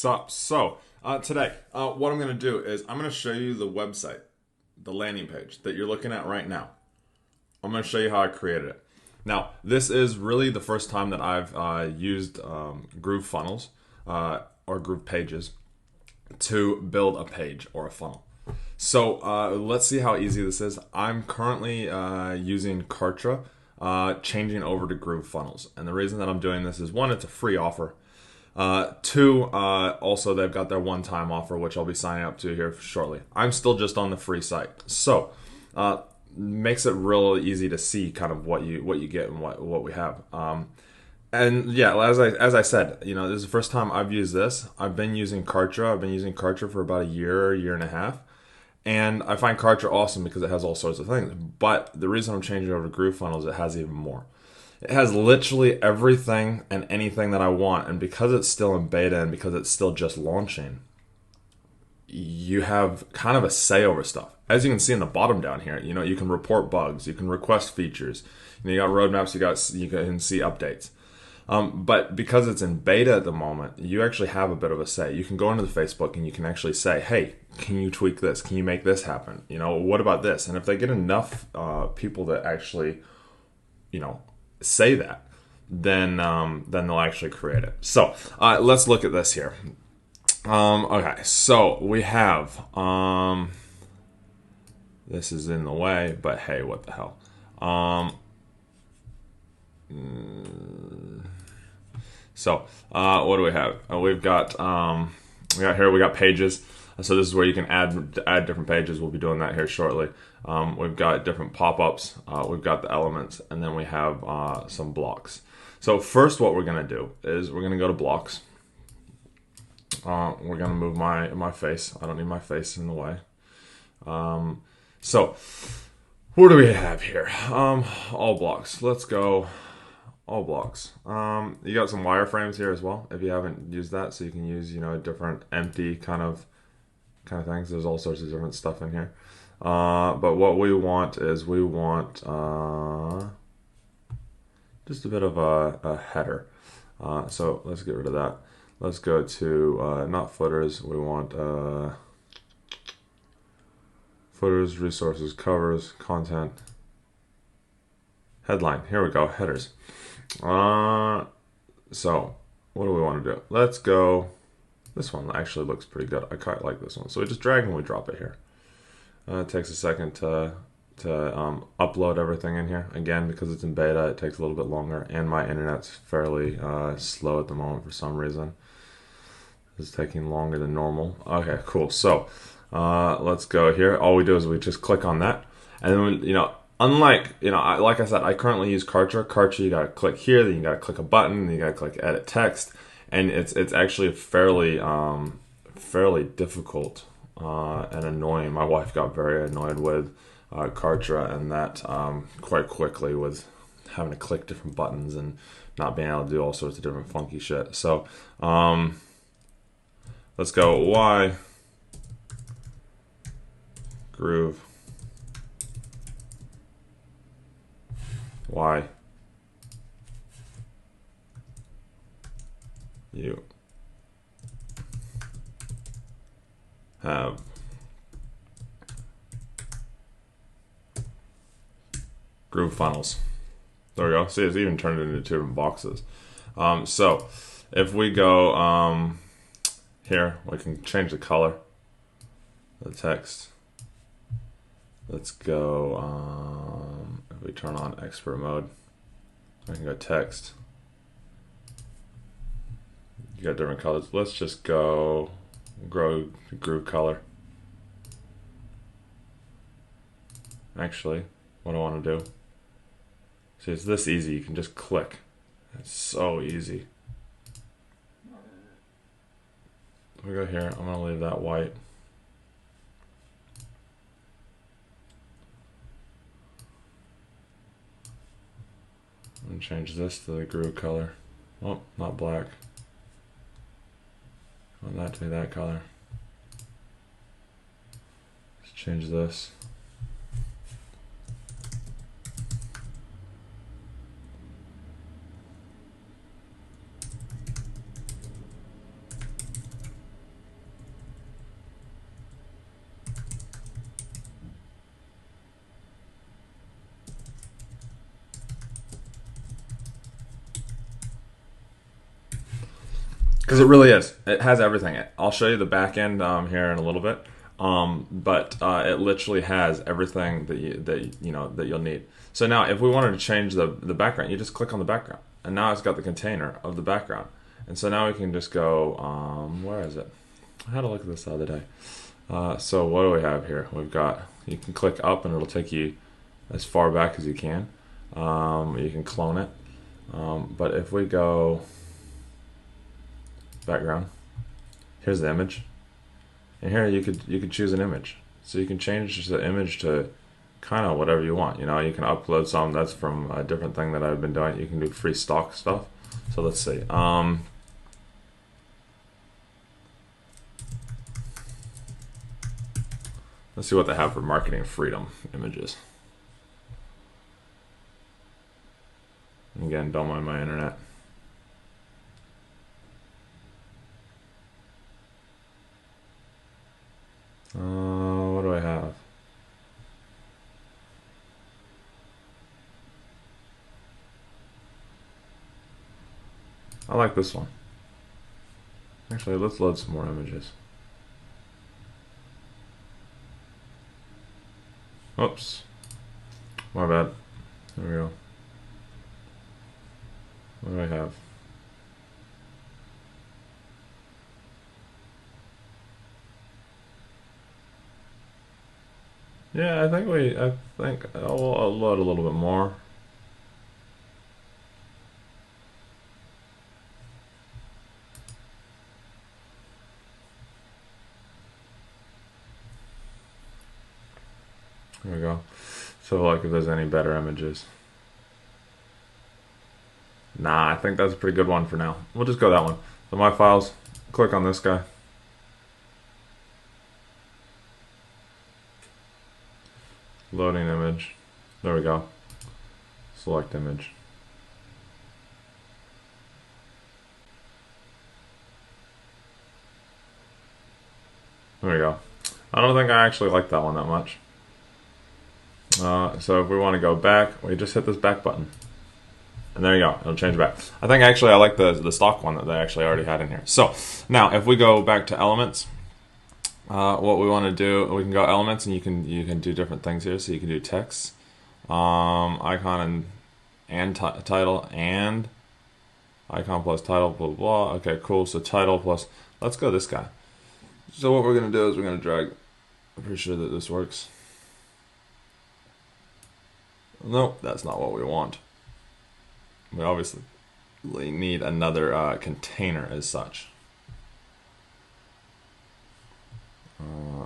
up? So today, what I'm going to do is I'm going to show you the website, the landing page that you're looking at right now. I'm going to show you how I created it. Now, this is really the first time that I've used GrooveFunnels or Groove Pages to build a page or a funnel. So let's see how easy this is. I'm currently using Kartra, changing over to GrooveFunnels. And the reason that I'm doing this is, one, it's a free offer. Two, also they've got their one-time offer, which I'll be signing up to here shortly. I'm still just on the free site. So makes it real easy to see kind of what you get and what we have. And yeah, as I said, this is the first time I've used this. I've been using Kartra. I've been using Kartra for about a year and a half. And I find Kartra awesome because it has all sorts of things. But the reason I'm changing over to GrooveFunnels is it has even more. It has literally everything and anything that I want. And because it's still in beta and because it's still just launching, you have kind of a say over stuff. As you can see in the bottom down here, you can report bugs, you can request features, you got roadmaps, you can see updates. But because it's in beta at the moment, you actually have a bit of a say. You can go into the Facebook and you can actually say, hey, can you tweak this? Can you make this happen? What about this? And if they get enough people that actually, say that, then they'll actually create it. So let's look at this here. Okay, so we have, this is in the way, but hey, what the hell? So what do we have? We got pages. So this is where you can add different pages. We'll be doing that here shortly. We've got different pop-ups. We've got the elements, and then we have some blocks. So first, what we're gonna do is we're gonna go to blocks. We're gonna move my face. I don't need my face in the way. So what do we have here? All blocks. Let's go. All blocks. You got some wireframes here as well, if you haven't used that, so you can use different empty kind of things. There's all sorts of different stuff in here. But what we want is just a bit of a header. So let's get rid of that. Let's go to not footers. We want footers, resources, covers, content, headline. Here we go, headers. So what do we want to do? Let's go. This one actually looks pretty good. I quite like this one. So we just drag and we drop it here. It takes a second to upload everything in here. Again, because it's in beta, it takes a little bit longer, and my internet's fairly slow at the moment for some reason. It's taking longer than normal. Okay, cool. So let's go here. All we do is we just click on that, and then unlike like I said, I currently use Kartra. Kartra, you gotta click here, then you gotta click a button, then you gotta click edit text, and it's actually fairly difficult and annoying. My wife got very annoyed with Kartra and that quite quickly, with having to click different buttons and not being able to do all sorts of different funky shit. So let's go Y groove Y you have GrooveFunnels. There we go. See, it's even turned it into two different boxes. So if we go here, we can change the color of the text. Let's go, if we turn on expert mode, I can go text. You got different colors. Let's just go groove color. Actually, what I want to do, see, it's this easy. You can just click. It's so easy. We go here. I'm going to leave that white. I'm going to change this to the groove color. Oh, not black. I want that to be that color. Let's change this. because it really is. It has everything. I'll show you the back end here in a little bit, but it literally has everything that you'll need. So now, if we wanted to change the background, you just click on the background, and now it's got the container of the background. And so now we can just go. Where is it? I had a look at this the other day. So what do we have here? We've got. You can click up, and it'll take you as far back as you can. You can clone it, but if we go background, here's the image, and here you could choose an image, so you can change the image to kind of whatever you want. You know, you can upload some that's from a different thing that I've been doing. You can do free stock stuff. So let's see. Let's see what they have for marketing freedom images. Again, don't mind my internet. What do I have? I like this one. Actually, let's load some more images. Oops. My bad. There we go. What do I have? Yeah, I think I'll load a little bit more. There we go. So like if there's any better images. Nah, I think that's a pretty good one for now. We'll just go that one. So my files, click on this guy. Loading image. There we go. Select image. There we go. I don't think I actually like that one that much. So if we want to go back, we just hit this back button. And there you go, it'll change back. I think actually I like the stock one that they actually already had in here. So now if we go back to elements, what we want to do, we can go elements and you can do different things here. So you can do text, icon and title and icon plus title, blah, blah, blah. Okay, cool. So title plus, let's go this guy. So what we're going to do is we're going to drag, I'm pretty sure that this works. Nope, that's not what we want. We obviously need another container as such.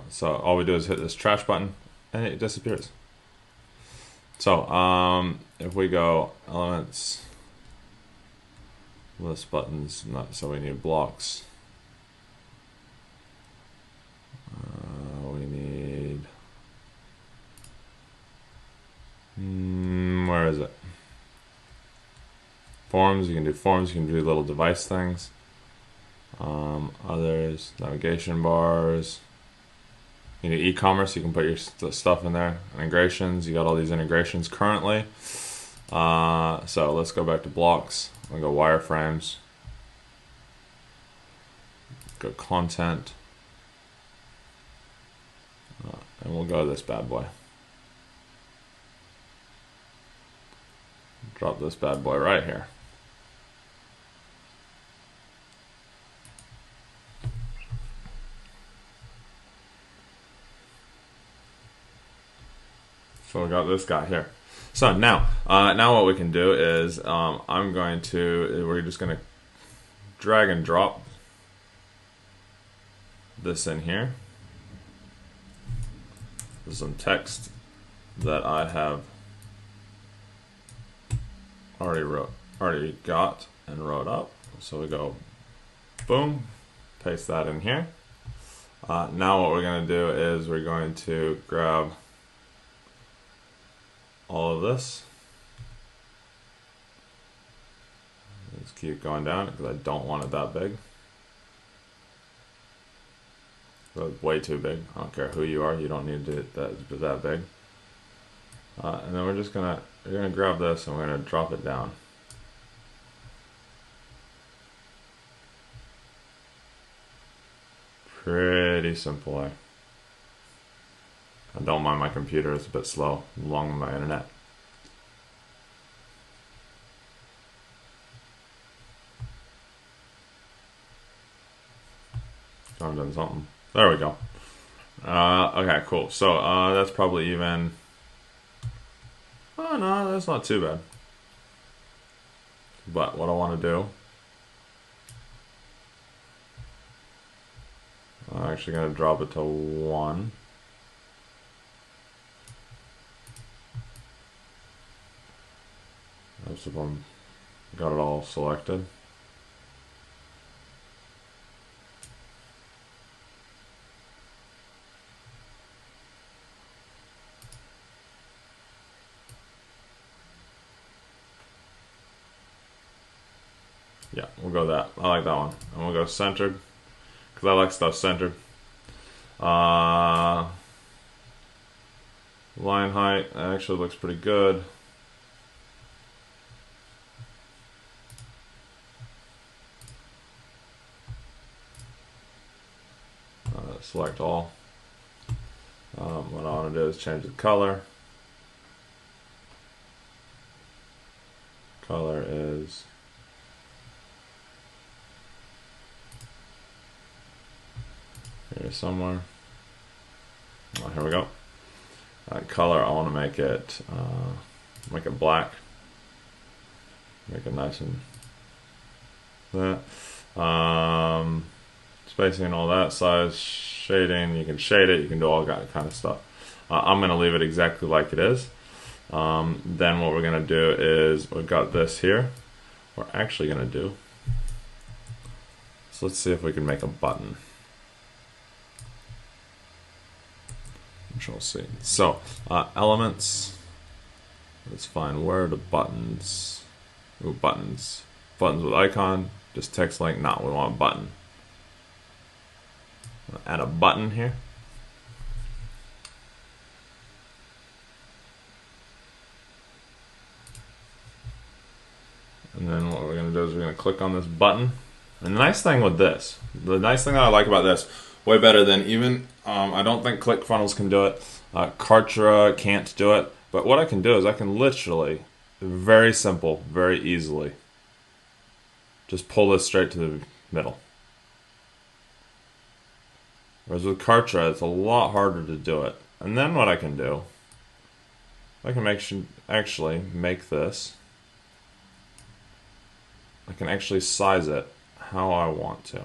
So all we do is hit this trash button and it disappears. So if we go elements, list buttons, so we need blocks. We need, where is it? Forms, you can do forms, you can do little device things. Others, navigation bars. You do e-commerce, you can put your stuff in there. Integrations, you got all these integrations currently. So let's go back to blocks. We'll go wireframes. Go content. And we'll go this bad boy. Drop this bad boy right here. So we got this guy here. So now what we can do is we're just going to drag and drop this in here. There's some text that I have already got and wrote up. So we go boom, paste that in here. Now what we're going to do is we're going to grab all of this. Let's keep going down because I don't want it that big. That's way too big. I don't care who you are, you don't need it that big. And then we're gonna grab this and we're gonna drop it down. Pretty simple, eh? I don't mind my computer, it's a bit slow, along with my internet. I'm doing something. There we go. Okay, cool. So that's probably even. Oh no, that's not too bad. But what I want to do, I'm actually going to drop it to 1. That's if I'm got it all selected. Yeah, we'll go that. I like that one. And we'll go centered, because I like stuff centered. Line height actually looks pretty good. Select all. What I want to do is change the color. Color is here somewhere. Oh, here we go. Color, I want to make it black. Make it nice and that. Spacing and all that, size, shading. You can shade it. You can do all that kind of stuff. I'm going to leave it exactly like it is. Then what we're going to do is we've got this here. We're actually going to do. So let's see if we can make a button. Control C. So elements. Let's find where are the buttons. Ooh, buttons. Buttons with icon. Just text link. No, we want a button. Add a button here. And then what we're going to do is we're going to click on this button. And the nice thing with this, the nice thing that I like about this, way better than even, I don't think GrooveFunnels can do it. Kartra can't do it. But what I can do is I can literally, very simple, very easily, just pull this straight to the middle. Whereas with Kartra, it's a lot harder to do it. And then what I can do, I can actually make this. I can actually size it how I want to.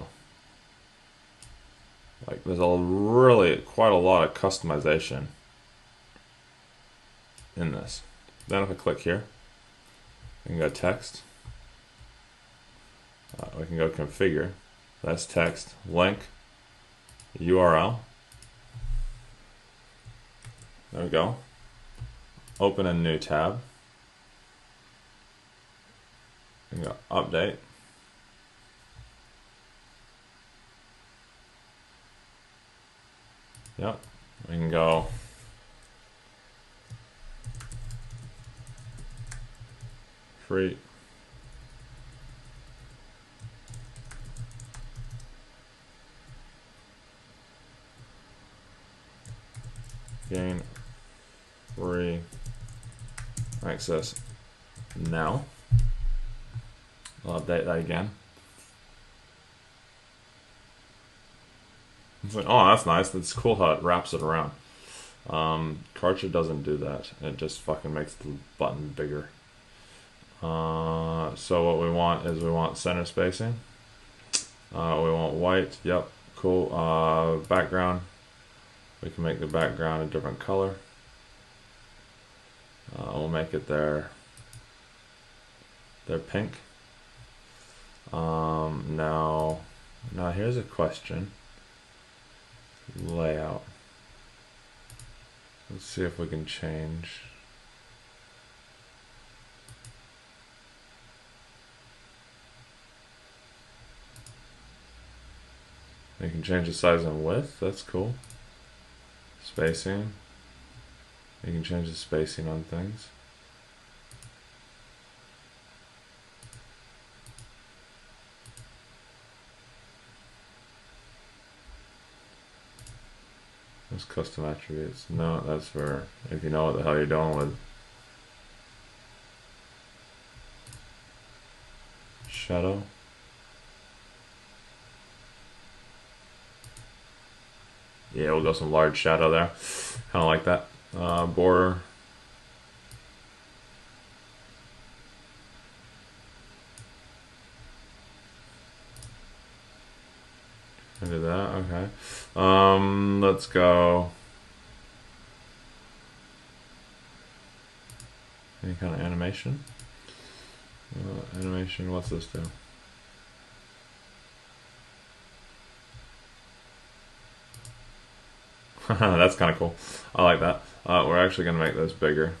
Like there's really quite a lot of customization in this. Then if I click here, I can go text. We can go configure. That's text, link, URL. There we go. Open a new tab. And go update. Yep. We can go free. Gain free access now. I'll update that again. It's like, oh, that's nice. That's cool how it wraps it around. Kartra doesn't do that. It just fucking makes the button bigger. So what we want is we want center spacing. We want white. Yep, cool. Background. We can make the background a different color. We'll make it their pink. Now here's a question. Layout. Let's see if we can change. You can change the size and width. That's cool. Spacing. You can change the spacing on things. That's custom attributes. No, that's for if you know what the hell you're doing with shadow. Yeah, we'll go some large shadow there. Kind of like that. Border. I did that, okay. Let's go. Any kind of animation? Animation, what's this do? That's kind of cool. I like that. We're actually going to make this bigger.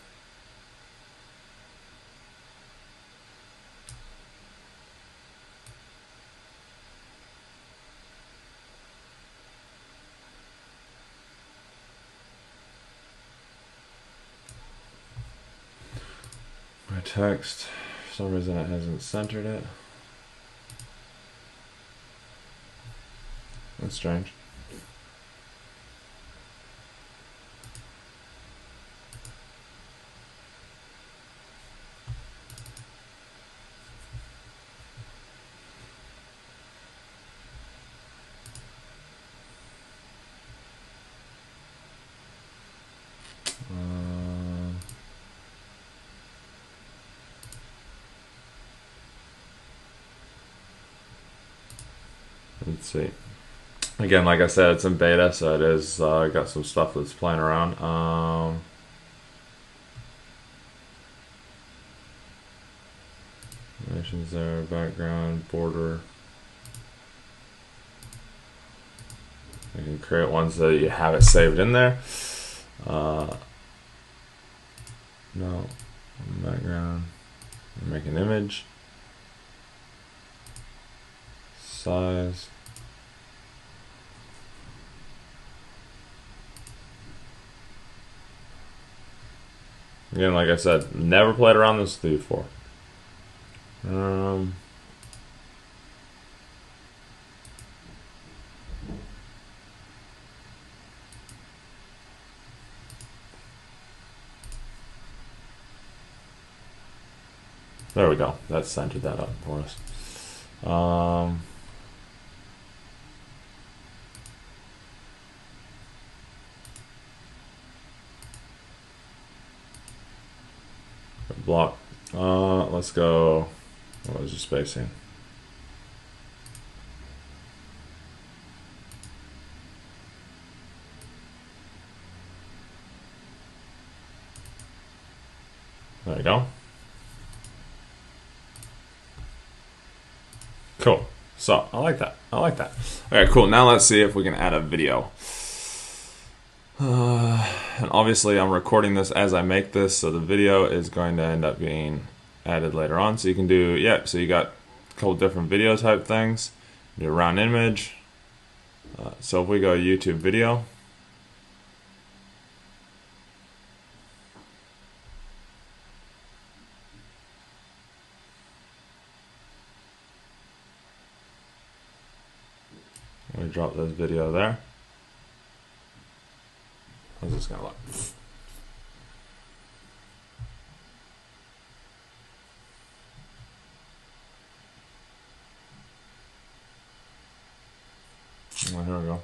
My text, for some reason it hasn't centered it. That's strange. Let's see. Again, like I said, it's in beta, so it is got some stuff that's playing around. Animations there, background, border. You can create ones that you have it saved in there. No, background. Make an image. Size. Again, like I said, never played around this before. There we go. That centered that up for us. Block. Let's go. What was the spacing? There you go. Cool. So I like that. I like that. Okay, cool. Now let's see if we can add a video. And obviously I'm recording this as I make this, so the video is going to end up being added later on. So you can do, yeah, so you got a couple different video type things. Do a round image. So if we go YouTube video, we drop this video there. How's this gonna look? Well, here we go.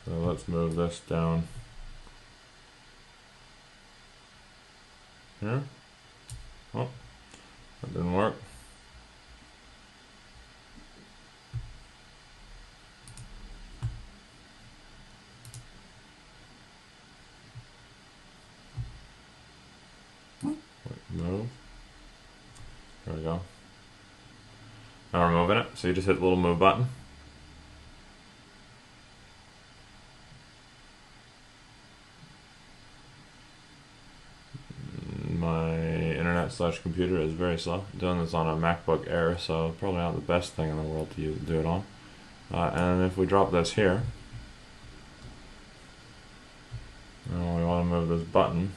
So let's move this down here. Oh, that didn't work. Move. There we go. Now we're moving it. So you just hit the little move button. My internet/computer is very slow. I'm doing this on a MacBook Air, so probably not the best thing in the world to do it on. And if we drop this here, and we want to move this button.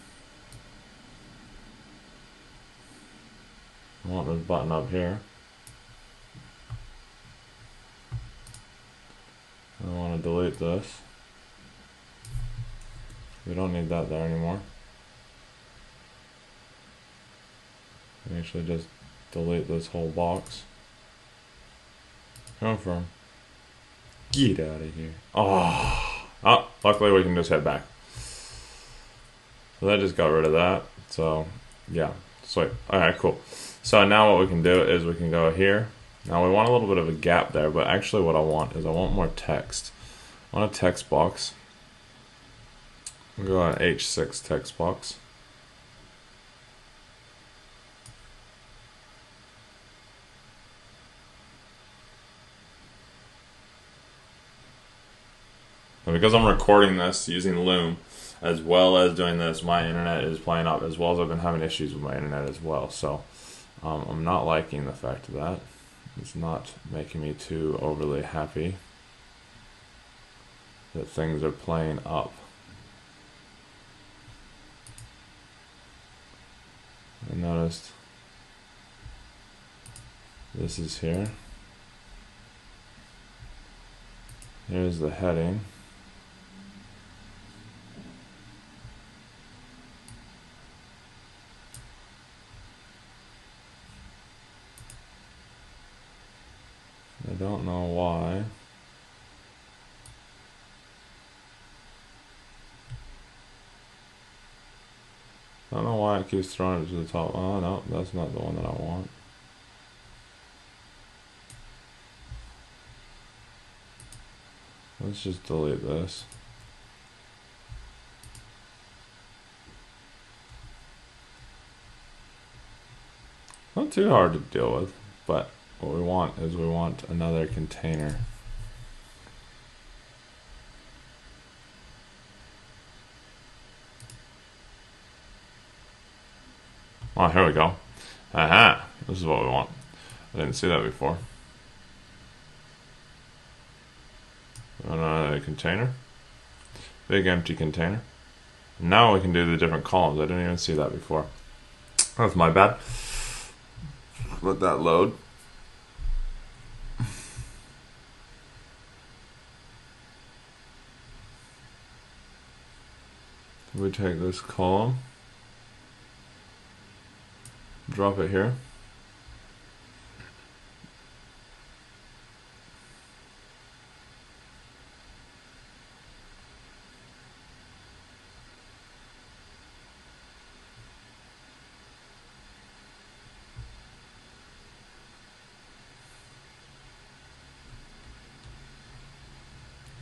I want this button up here. delete this. We don't need that there anymore. Actually just delete this whole box. Confirm. Get out of here. Oh, luckily we can just head back. So that just got rid of that. So yeah, sweet. Alright, cool. So now what we can do is we can go here. Now we want a little bit of a gap there, but actually what I want is I want more text. I want a text box. We'll go on H6 text box. And because I'm recording this using Loom, as well as doing this, my internet is playing up, as well as I've been having issues with my internet as well. So I'm not liking the fact of that. It's not making me too overly happy that things are playing up. I noticed this is here. Here's the heading. I don't know why. I don't know why it keeps throwing it to the top. Oh no, that's not the one that I want. Let's just delete this. Not too hard to deal with, but what we want is we want another container. Oh, here we go. Aha! This is what we want. I didn't see that before. Another container. Big empty container. Now we can do the different columns. I didn't even see that before. That's my bad. Let that load. We take this column, drop it here.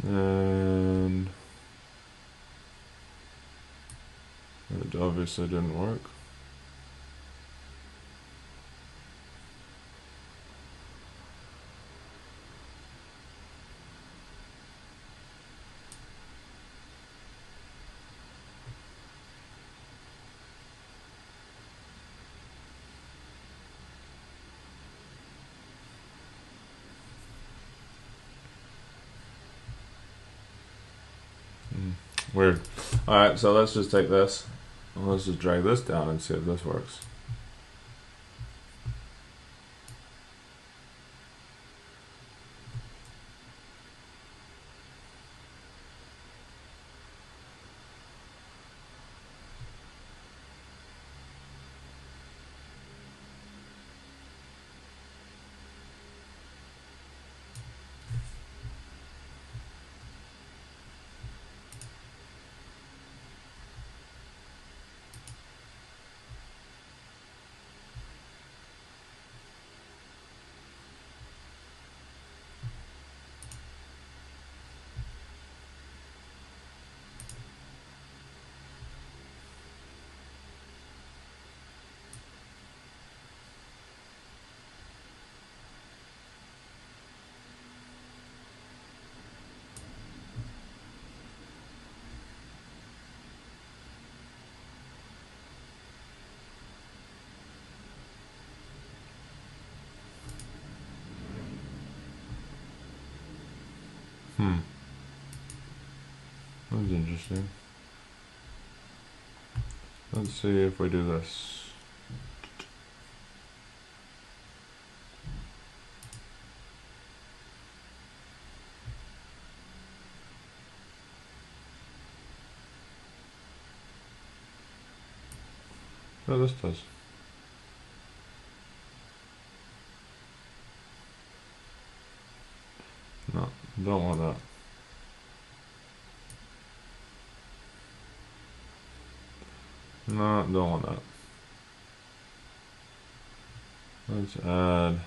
And it obviously didn't work. Weird. Alright, so let's just take this. Let's just drag this down and see if this works. That's interesting. Let's see if we do this. Oh, this does. No, don't want that. No, don't want that. Let's add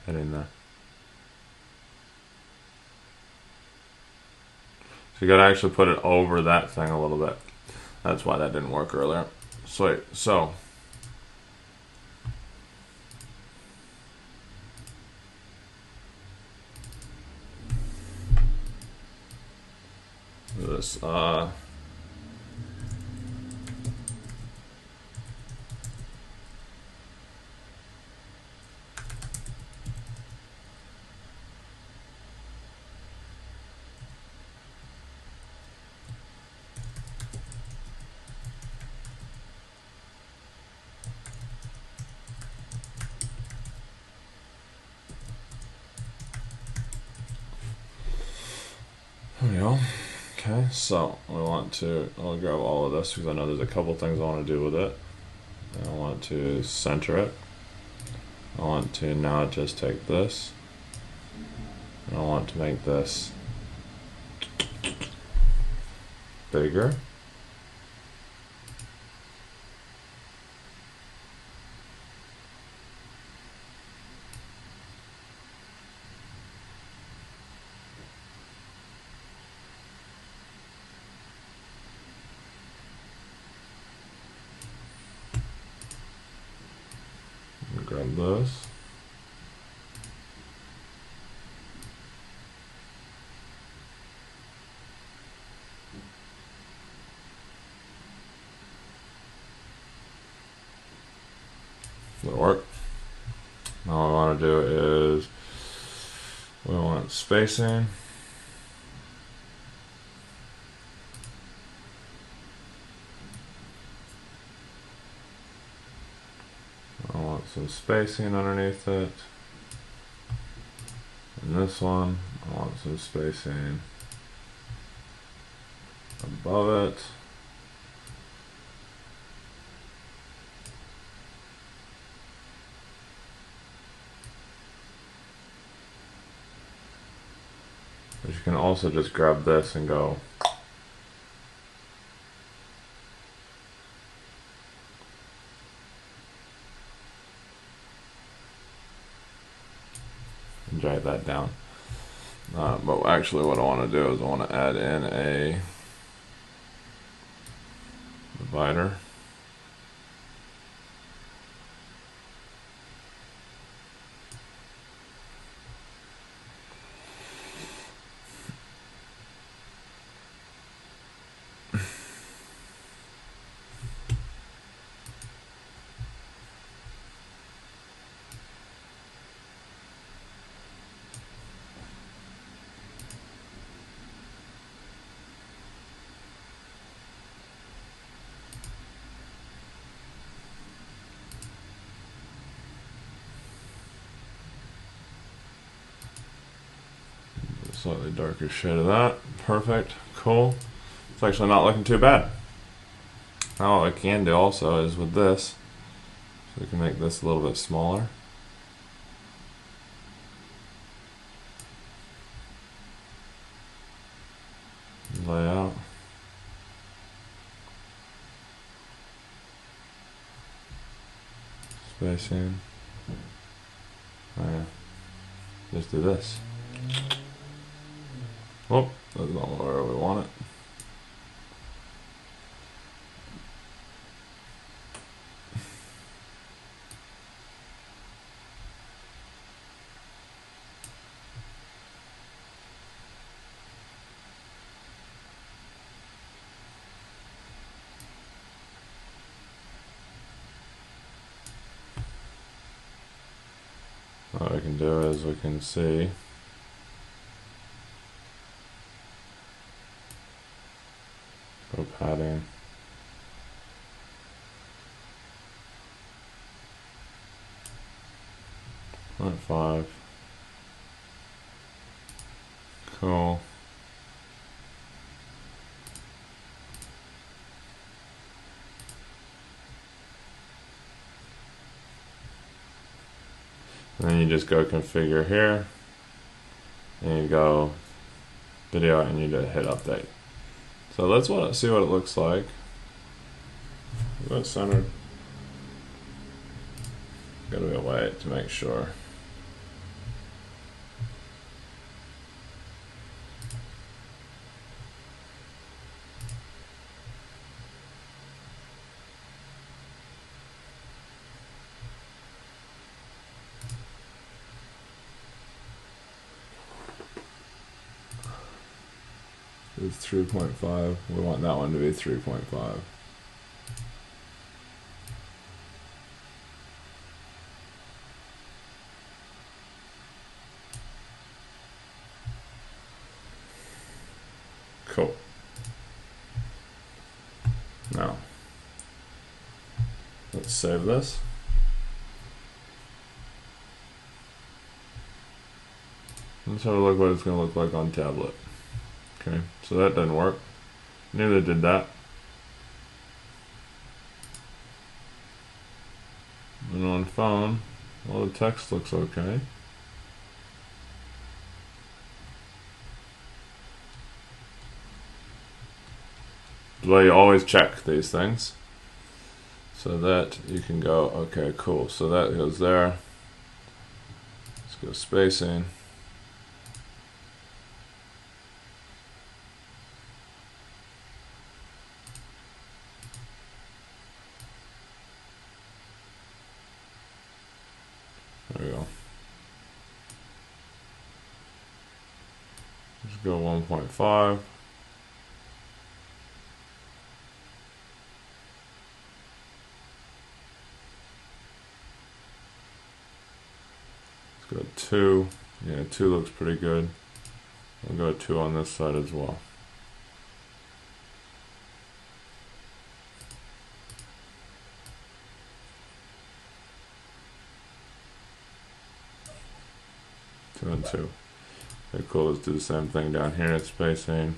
heading there. So you gotta actually put it over that thing a little bit. That's why that didn't work earlier. Sweet. So this there we go. Okay, so we want to, I'll grab all of this because I know there's a couple things I want to do with it. I want to center it. I want to now just take this and I want to make this bigger. Grab this. That'll work. Now what I want to do is we want spacing. I want some spacing underneath it. And this one, I want some spacing above it. But you can also just grab this and go and drag that down. But actually what I want to do is I want to add in a divider. Slightly darker shade of that. Perfect. Cool. It's actually not looking too bad. Now what I can do also is with this, so we can make this a little bit smaller. Layout. Spacing. Oh yeah. Just do this. Oh, that's not where we want it. What we can do is we can see go padding. .5. Cool. And then you just go configure here, and you go video, and you just hit update. So let's see what it looks like. That's centered. Gotta be a way to make sure. It's 3.5. We want that one to be 3.5. Cool. Now, let's save this. Let's have a look what it's going to look like on tablet. Okay, so that didn't work. Neither did that. And on phone, well, the text looks okay. Well, you always check these things so that you can go, okay, cool. So that goes there. Let's go spacing. There we go. Let's go 1.5. Let's go 2. Yeah, 2 looks pretty good. I'll go 2 on this side as well. Two and 2. Okay, cool. Let's do the same thing down here at spacing.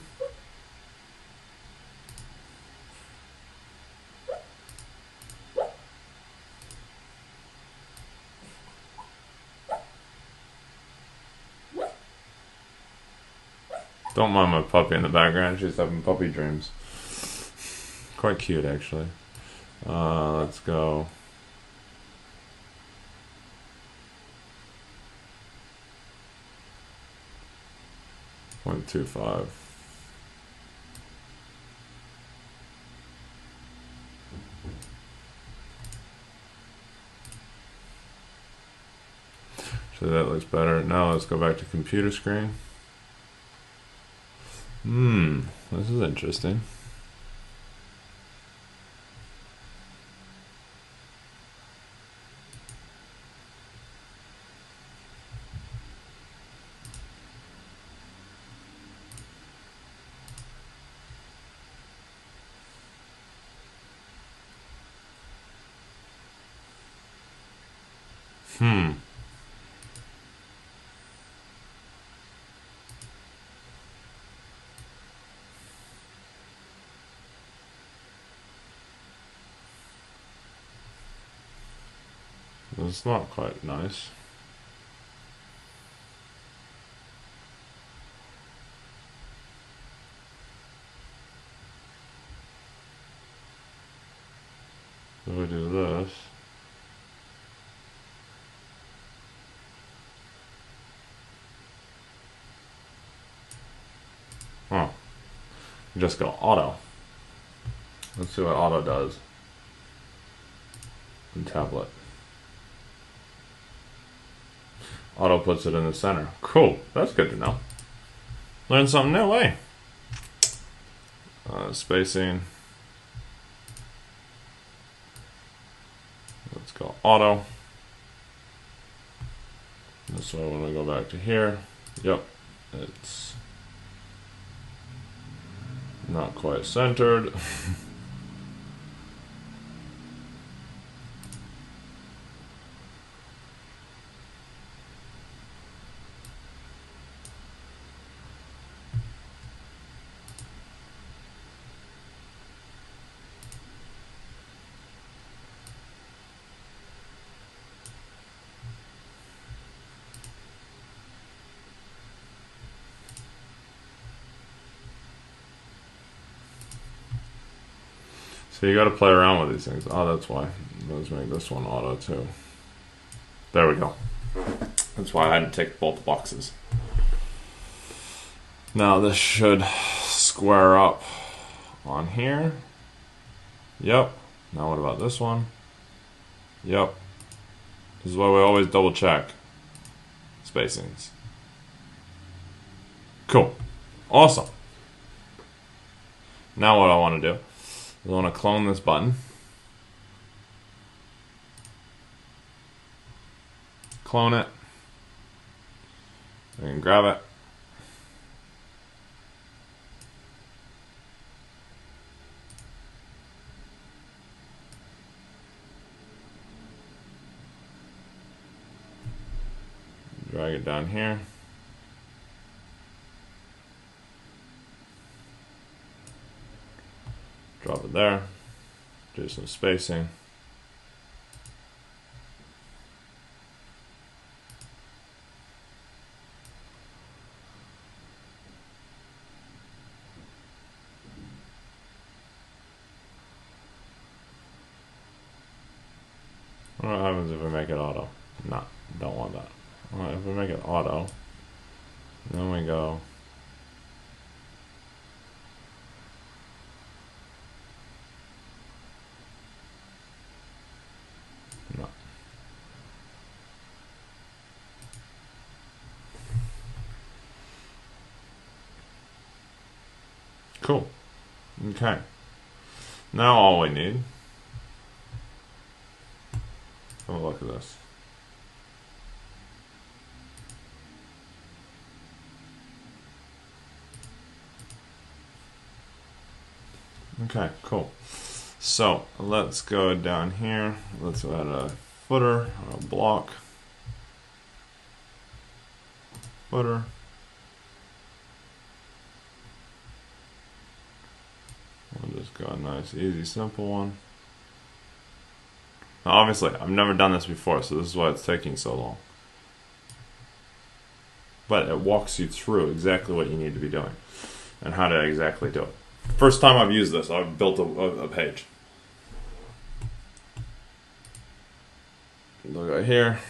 Don't mind my puppy in the background. She's having puppy dreams. Quite cute, actually. Let's go. .25. So that looks better. Now let's go back to computer screen. This is interesting. It's not quite nice. So we do this. Huh. Just go auto. Let's see what auto does in tablet. Auto puts it in the center. Cool. That's good to know. Learn something new, eh? Spacing. Let's go auto. So when we go back to here, yep, it's not quite centered. So you got to play around with these things. Oh, that's why. Let's make this one auto too. There we go. That's why I had to take both boxes. Now this should square up on here. Yep. Now what about this one? Yep. This is why we always double check spacings. Cool. Awesome. Now what I want to do is I want to clone this button. Clone it. And grab it. Drag it down here. Drop it there. Do some spacing. What happens if we make it auto? No, don't want that. Well, if we make it auto, then we go no. Cool. Okay. Now all we need. Have a look at this. Okay, cool. So let's go down here. Let's add a footer, or a block. Footer. We'll just go a nice, easy, simple one. Now, obviously, I've never done this before, so this is why it's taking so long. But it walks you through exactly what you need to be doing and how to exactly do it. First time I've used this, I've built a page. Look right here.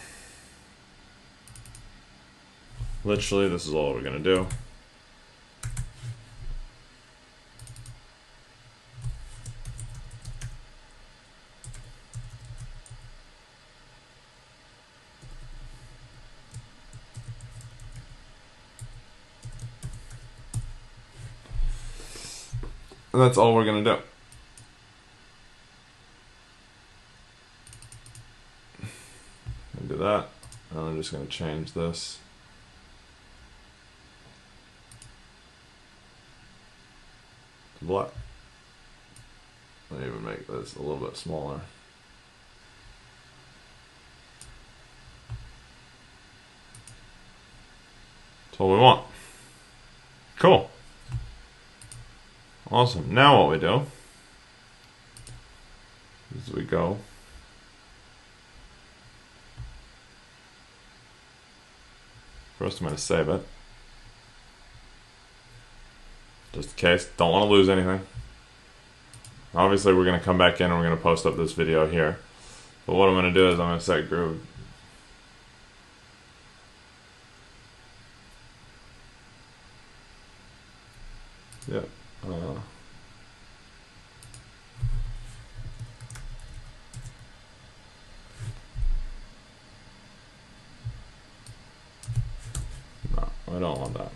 Literally, this is all we're going to do. And that's all we're going to do. Do that. And I'm just going to change this. To black. I'll even make this a little bit smaller. That's all we want. Cool. Awesome. Now what we do is we go first. I'm going to save it just in case. Don't want to lose anything. Obviously we're going to come back in and we're going to post up this video here, but what I'm going to do is I'm going to set Groove. Yep. No, I don't want that.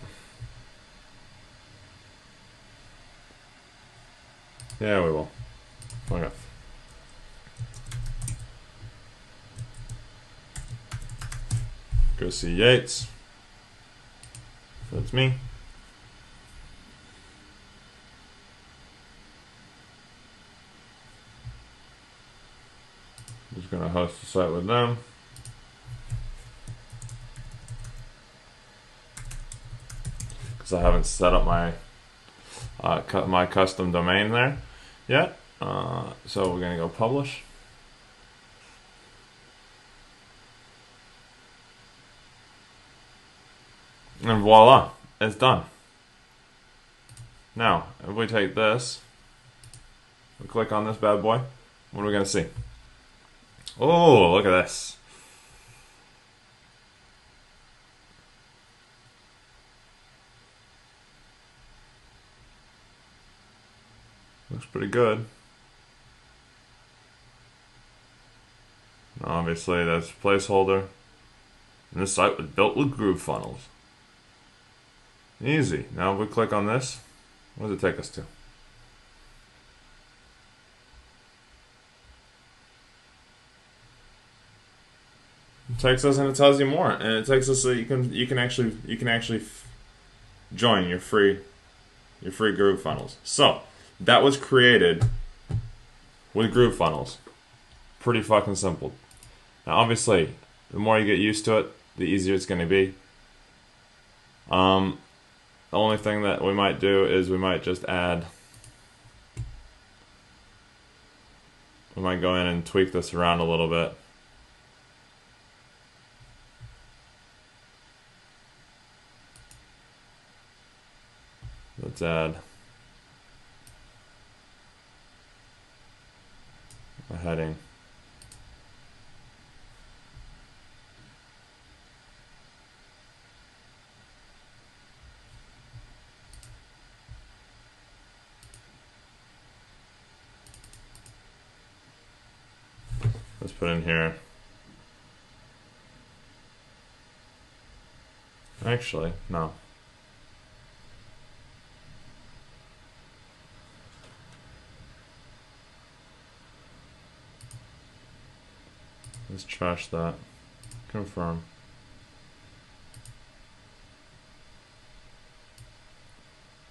Yeah, we will. Okay. Go see Yates. That's me. Just gonna host the site with them. Because I haven't set up my my custom domain there yet. So we're gonna go publish. And voila, it's done. Now, if we take this We click on this bad boy. What are we gonna see? Oh, look at this. Looks pretty good. Obviously, that's a placeholder. And this site was built with GrooveFunnels. Easy. Now if we click on this, what does it take us to? It takes us and it tells you more, and it takes us so you can actually join your free GrooveFunnels. So that was created with GrooveFunnels. Pretty fucking simple. Now obviously, the more you get used to it, the easier it's going to be. The only thing that we might do is we might just add. We might go in and tweak this around a little bit. Let's add a heading. Let's put in here. Actually, no. Let's trash that. Confirm.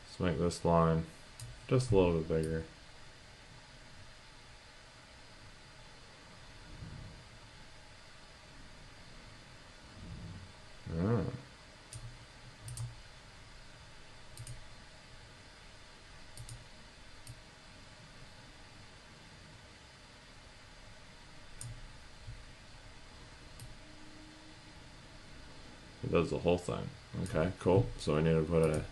Let's make this line just a little bit bigger. It does the whole thing. Okay, cool. So we need to put a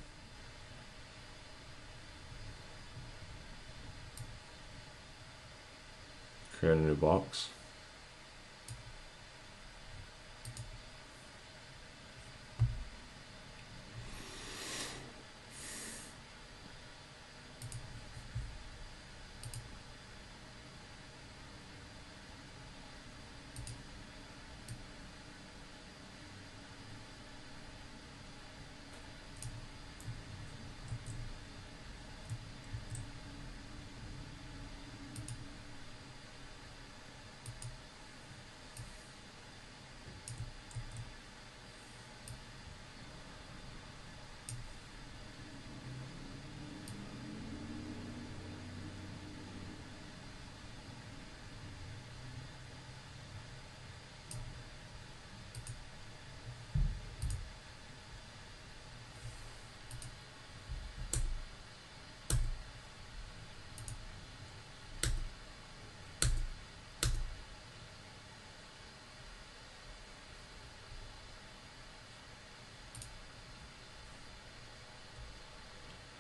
create a new box.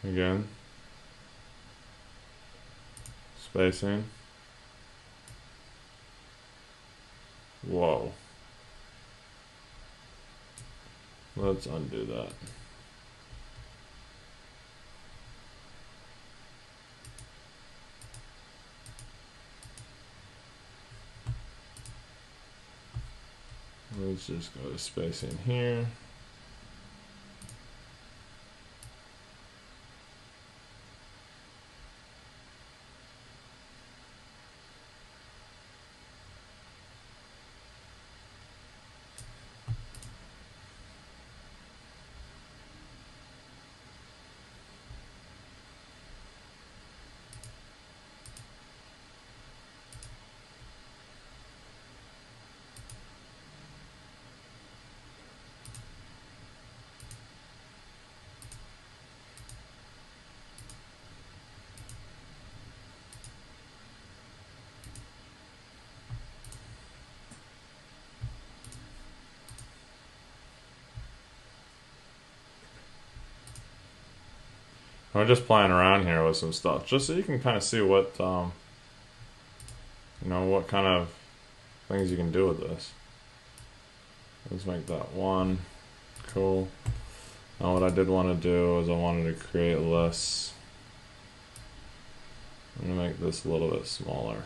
Again. Spacing. Whoa. Let's undo that. Let's just go to spacing here. I'm just playing around here with some stuff, just so you can kind of see what, what kind of things you can do with this. Let's make that one. Cool. Now what I did want to do is I wanted to create lists. I'm going to make this a little bit smaller.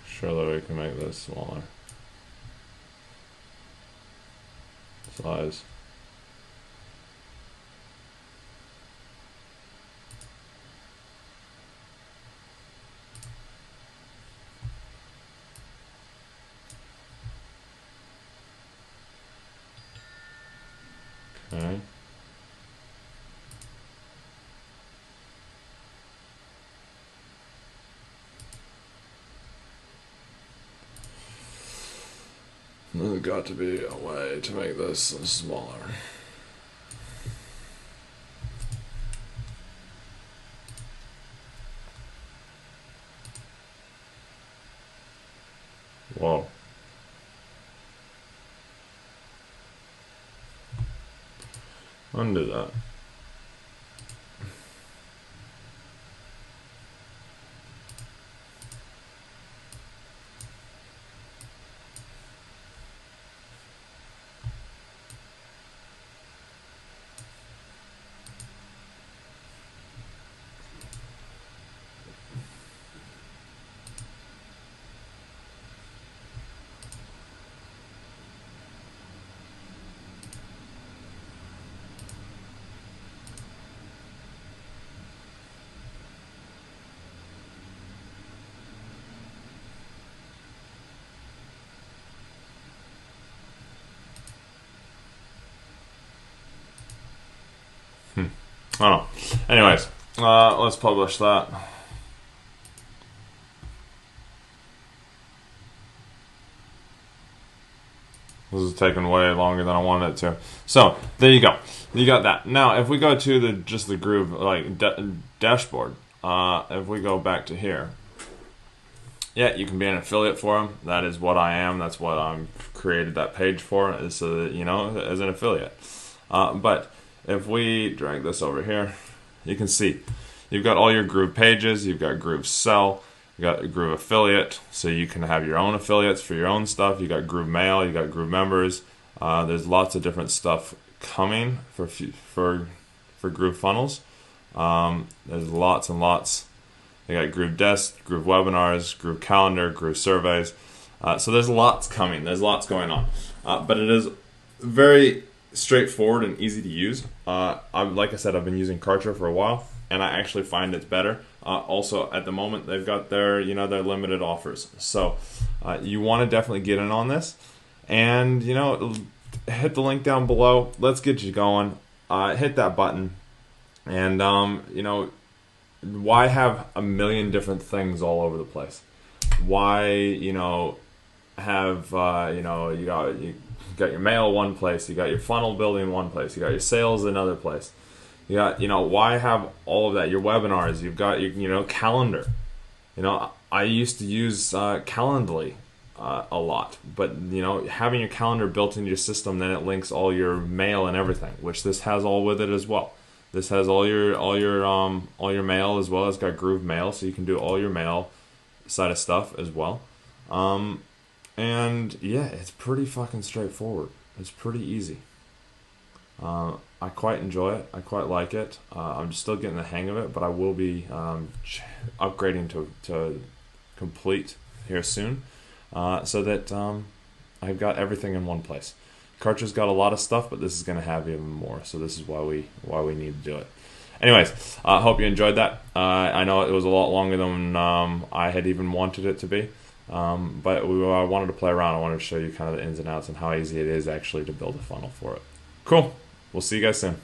Surely we can make this smaller. Size. Okay. There's got to be a way to make this smaller. Whoa. Undo that. I don't know. Anyways, let's publish that. This is taking way longer than I wanted it to. So there you go. You got that. Now, if we go to the Groove dashboard, if we go back to here, yeah, you can be an affiliate for them. That is what I am. That's what I'm created that page for, is so that, as an affiliate. But if we drag this over here, you can see you've got all your Groove pages. You've got Groove Sell. You got Groove Affiliate, so you can have your own affiliates for your own stuff. You got Groove Mail. You got Groove Members. There's lots of different stuff coming for GrooveFunnels. There's lots and lots. You got Groove Desk, Groove Webinars, Groove Calendar, Groove Surveys. So there's lots coming. There's lots going on. But it is very straightforward and easy to use. Like I said, I've been using Kartra for a while, and I actually find it's better. Also, at the moment, they've got their limited offers. So you want to definitely get in on this, and hit the link down below. Let's get you going. Hit that button, and why have a million different things all over the place? Why have you got your mail one place, you got your funnel building one place, you got your sales another place. You got, why have all of that? Your webinars, you've got your calendar. I used to use Calendly a lot, but having your calendar built into your system, then it links all your mail and everything, which this has all with it as well. This has all your mail as well. It's got Groove Mail, so you can do all your mail side of stuff as well. And yeah, it's pretty fucking straightforward. It's pretty easy. I quite enjoy it. I quite like it. I'm still getting the hang of it, but I will be upgrading to complete here soon, so that I've got everything in one place. Kartra's got a lot of stuff, but this is going to have even more. So this is why we need to do it. Anyways, I hope you enjoyed that. I know it was a lot longer than I had even wanted it to be. But I wanted to play around. I wanted to show you kind of the ins and outs and how easy it is actually to build a funnel for it. Cool. We'll see you guys soon.